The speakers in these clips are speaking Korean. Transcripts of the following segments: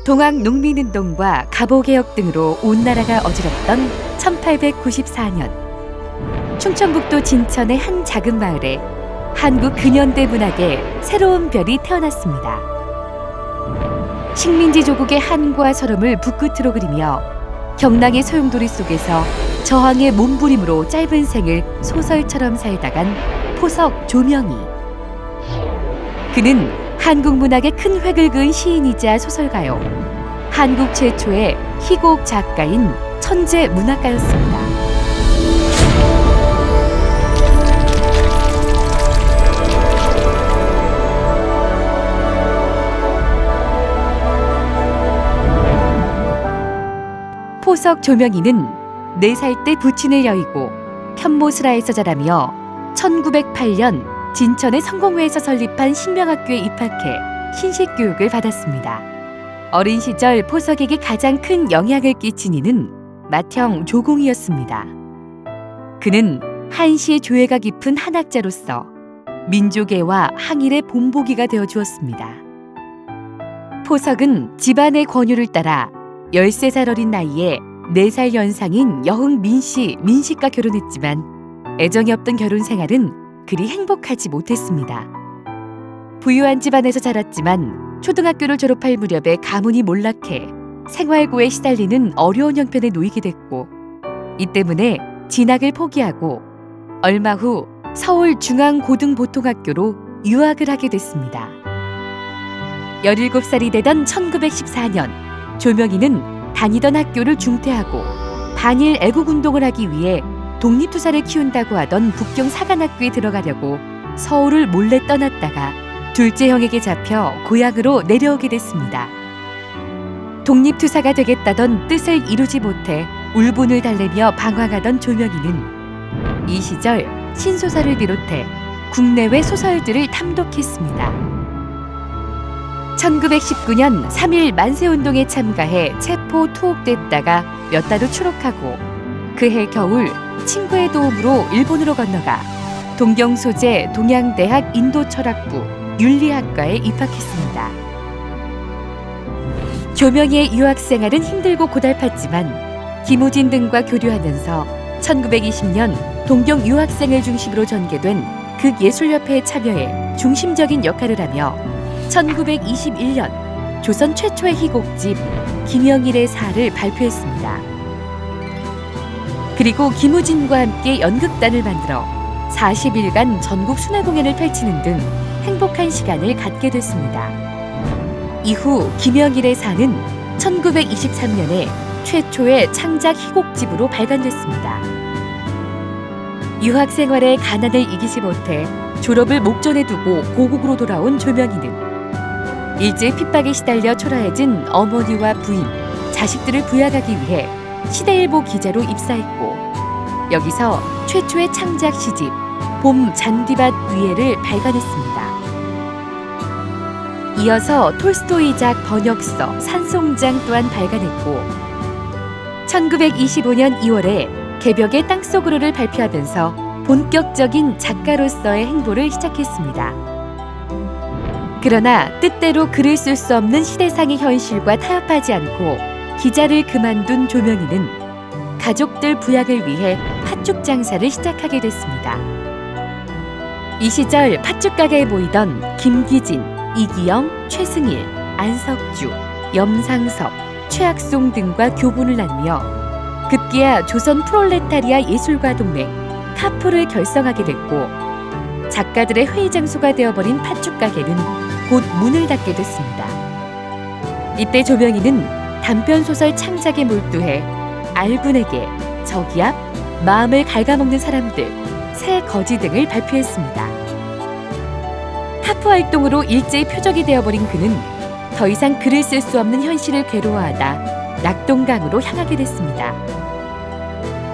동학 농민운동과 갑오개혁 등으로 온 나라가 어지럽던 1894년 충청북도 진천의 한 작은 마을에 한국 근현대 문학의 새로운 별이 태어났습니다. 식민지 조국의 한과 서름을 붓끝으로 그리며 경랑의 소용돌이 속에서 저항의 몸부림으로 짧은 생을 소설처럼 살다간 포석 조명희. 그는 한국 문학의 큰 획을 그은 시인이자 소설가요, 한국 최초의 희곡 작가인 천재 문학가였습니다. 포석 조명희는 4살 때 부친을 여의고 편모스라에서 자라며 1908년 진천의 성공회에서 설립한 신명학교에 입학해 신식교육을 받았습니다. 어린 시절 포석에게 가장 큰 영향을 끼친 이는 맏형 조공이었습니다. 그는 한시의 조예가 깊은 한학자로서 민족애와 항일의 본보기가 되어주었습니다. 포석은 집안의 권유를 따라 13살 어린 나이에 4살 연상인 여흥 민식과 결혼했지만 애정이 없던 결혼 생활은 그리 행복하지 못했습니다. 부유한 집안에서 자랐지만 초등학교를 졸업할 무렵에 가문이 몰락해 생활고에 시달리는 어려운 형편에 놓이게 됐고, 이 때문에 진학을 포기하고 얼마 후 서울중앙고등보통학교로 유학을 하게 됐습니다. 17살이 되던 1914년 조명희는 다니던 학교를 중퇴하고 반일 애국운동을 하기 위해 독립투사를 키운다고 하던 북경 사관학교에 들어가려고 서울을 몰래 떠났다가 둘째 형에게 잡혀 고향으로 내려오게 됐습니다. 독립투사가 되겠다던 뜻을 이루지 못해 울분을 달래며 방황하던 조명희는 이 시절 신소설을 비롯해 국내외 소설들을 탐독했습니다. 1919년 3.1 만세운동에 참가해 체포 투옥됐다가 몇 달 후 추록하고 그해 겨울 친구의 도움으로 일본으로 건너가 동경 소재 동양대학 인도철학부 윤리학과에 입학했습니다. 조명희의 유학생활은 힘들고 고달팠지만 김우진 등과 교류하면서 1920년 동경 유학생을 중심으로 전개된 극예술협회에 참여해 중심적인 역할을 하며 1921년 조선 최초의 희곡집 김영일의 사를 발표했습니다. 그리고 김우진과 함께 연극단을 만들어 40일간 전국 순회 공연을 펼치는 등 행복한 시간을 갖게 됐습니다. 이후 김영일의 사는 1923년에 최초의 창작 희곡집으로 발간됐습니다. 유학 생활의 가난을 이기지 못해 졸업을 목전에 두고 고국으로 돌아온 조명희는 일제의 핍박에 시달려 초라해진 어머니와 부인, 자식들을 부양하기 위해 시대일보 기자로 입사했고, 여기서 최초의 창작 시집 봄 잔디밭 위에를 발간했습니다. 이어서 톨스토이작 번역서 산송장 또한 발간했고, 1925년 2월에 개벽의 땅속으로를 발표하면서 본격적인 작가로서의 행보를 시작했습니다. 그러나 뜻대로 글을 쓸 수 없는 시대상의 현실과 타협하지 않고 기자를 그만둔 조명희는 가족들 부양을 위해 팥죽 장사를 시작하게 됐습니다. 이 시절 팥죽 가게에 모이던 김기진, 이기영, 최승일, 안석주, 염상섭, 최학송 등과 교분을 나누며 급기야 조선 프롤레타리아 예술가 동맹 카프를 결성하게 됐고, 작가들의 회의 장소가 되어버린 팥죽 가게는 곧 문을 닫게 됐습니다. 이때 조명희는 단편소설 창작에 몰두해 알군에게, 저기압, 마음을 갉아먹는 사람들, 새 거지 등을 발표했습니다. 카프 활동으로 일제의 표적이 되어버린 그는 더 이상 글을 쓸 수 없는 현실을 괴로워하다 낙동강으로 향하게 됐습니다.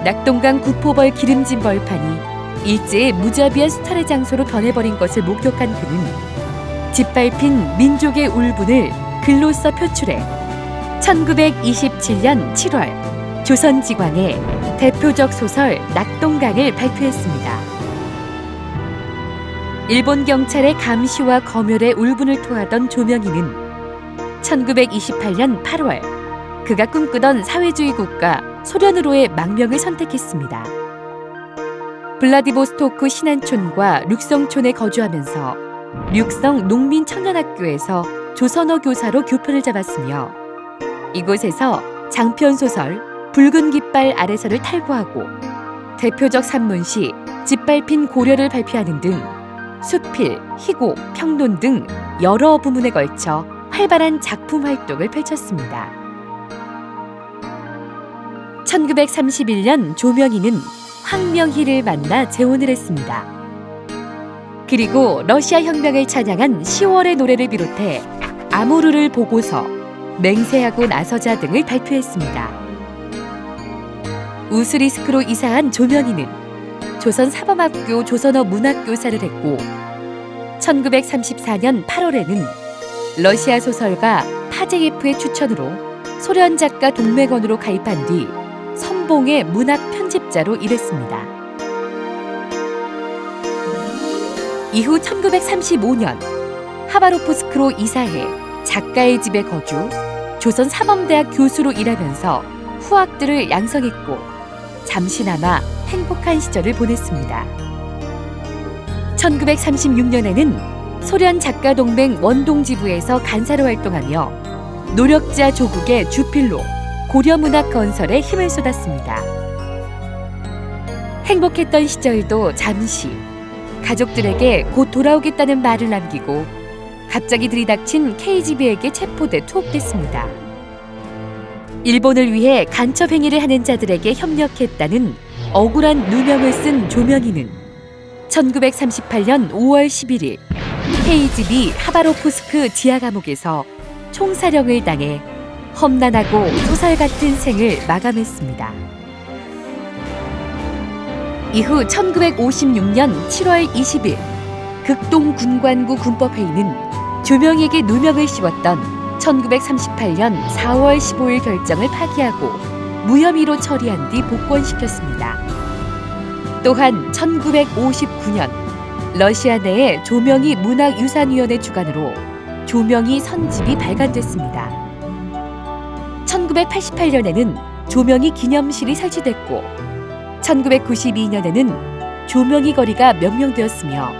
낙동강 구포벌 기름진 벌판이 일제의 무자비한 수탈의 장소로 변해버린 것을 목격한 그는 짓밟힌 민족의 울분을 글로써 표출해 1927년 7월 조선지광에 대표적 소설 낙동강을 발표했습니다. 일본 경찰의 감시와 검열에 울분을 토하던 조명희는 1928년 8월 그가 꿈꾸던 사회주의 국가 소련으로의 망명을 선택했습니다. 블라디보스토크 신안촌과 륙성촌에 거주하면서 륙성 농민청년학교에서 조선어 교사로 교표를 잡았으며 이곳에서 장편소설 붉은 깃발 아래서를 탈고하고 대표적 산문시 짓밟힌 고려를 발표하는 등 수필, 희곡, 평론 등 여러 부문에 걸쳐 활발한 작품 활동을 펼쳤습니다. 1931년 조명희는 황명희를 만나 재혼을 했습니다. 그리고 러시아 혁명을 찬양한 10월의 노래를 비롯해 아모르를 보고서, 맹세하고 나서자 등을 발표했습니다. 우스리스크로 이사한 조명희는 조선사범학교 조선어 문학교사를 했고 1934년 8월에는 러시아 소설가 파제예프의 추천으로 소련 작가 동맹원으로 가입한 뒤 선봉의 문학 편집자로 일했습니다. 이후 1935년 하바로프스크로 이사해 작가의 집에 거주, 조선사범대학 교수로 일하면서 후학들을 양성했고 잠시나마 행복한 시절을 보냈습니다. 1936년에는 소련 작가동맹 원동지부에서 간사로 활동하며 노력자 조국의 주필로 고려문학 건설에 힘을 쏟았습니다. 행복했던 시절도 잠시 가족들에게 곧 돌아오겠다는 말을 남기고 갑자기 들이닥친 KGB에게 체포돼 투옥됐습니다. 일본을 위해 간첩 행위를 하는 자들에게 협력했다는 억울한 누명을 쓴 조명희는 1938년 5월 11일 KGB 하바로프스크 지하 감옥에서 총사령을 당해 험난하고 소설 같은 생을 마감했습니다. 이후 1956년 7월 20일 극동군관구 군법회의는 조명희에게 누명을 씌웠던 1938년 4월 15일 결정을 파기하고 무혐의로 처리한 뒤 복권시켰습니다. 또한 1959년 러시아 내에 조명희 문학유산위원회 주관으로 조명희 선집이 발간됐습니다. 1988년에는 조명희 기념실이 설치됐고 1992년에는 조명희 거리가 명명되었으며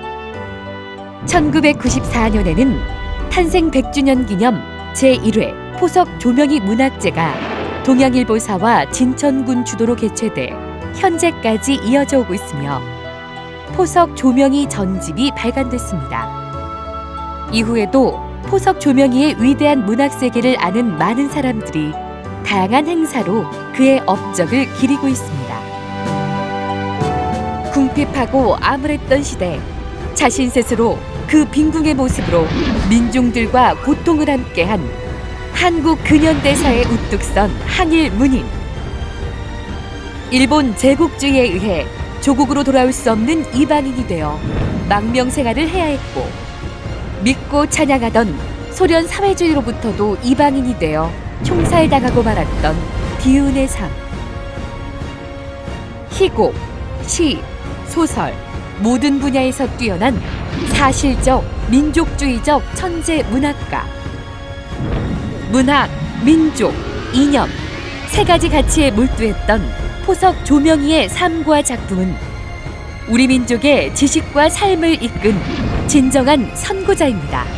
1994년에는 탄생 100주년 기념 제1회 포석 조명희 문학제가 동양일보사와 진천군 주도로 개최돼 현재까지 이어져 오고 있으며 포석 조명희 전집이 발간됐습니다. 이후에도 포석 조명희의 위대한 문학 세계를 아는 많은 사람들이 다양한 행사로 그의 업적을 기리고 있습니다. 궁핍하고 암울했던 시대, 자신 스스로 그 빈궁의 모습으로 민중들과 고통을 함께한 한국 근현대사에 우뚝 선 항일 문인. 일본 제국주의에 의해 조국으로 돌아올 수 없는 이방인이 되어 망명 생활을 해야 했고 믿고 찬양하던 소련 사회주의로부터도 이방인이 되어 총살당하고 말았던 비운의 삶. 희곡, 시, 소설 모든 분야에서 뛰어난 사실적 민족주의적 천재 문학가. 문학, 민족, 이념 세 가지 가치에 몰두했던 포석 조명희의 삶과 작품은 우리 민족의 지식과 삶을 이끈 진정한 선구자입니다.